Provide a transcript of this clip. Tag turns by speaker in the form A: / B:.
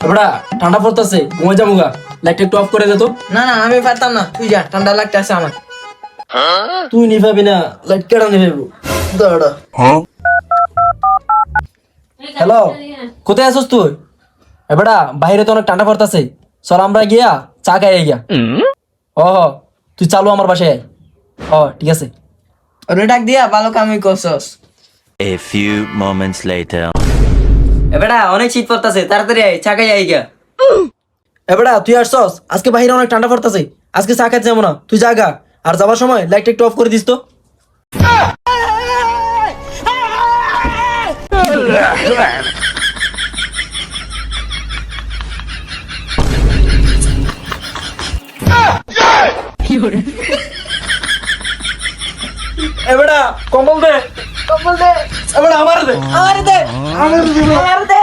A: এবড়া ঠান্ডা পড়তাছে, ঘুমাই যামুগা। লাইটটা একটু অফ করে দে তো।
B: না না আমি পারতাম না, তুই যা, ঠান্ডা লাগতেছে আমার।
A: তুই নিভাবি না, লাইট কেডা নিভাবো? দাঁড়া। হ্যালো, কোথায় আছিস তুই? এবড়া বাইরে তো অনেক ঠান্ডা পড়তাছে, চল আমরা গিয়া চা খাই গিয়া। তুই চালু আমার বাসায় আয়। ঠিক আছে।
B: ওরে ডাক দিয়া ভালো কামই করছস।
C: A few moments later.
D: এবারে অনেক শীত পড়তাছে, তাড়াতাড়ি আয়, চা খাই আই গা।
A: এবড়া তুই আসছস, আজকে বাইরে অনেক ঠান্ডা পড়তাছে, আজকে চা খাইতে যাবো না, তুই জাগা। আর যাবার সময় লাইটটা একটু অফ করে দিস তো। এবড়া কম্বল দে, কম্বল দে। এবড়া আমার দে, আমার দে, আমার দে।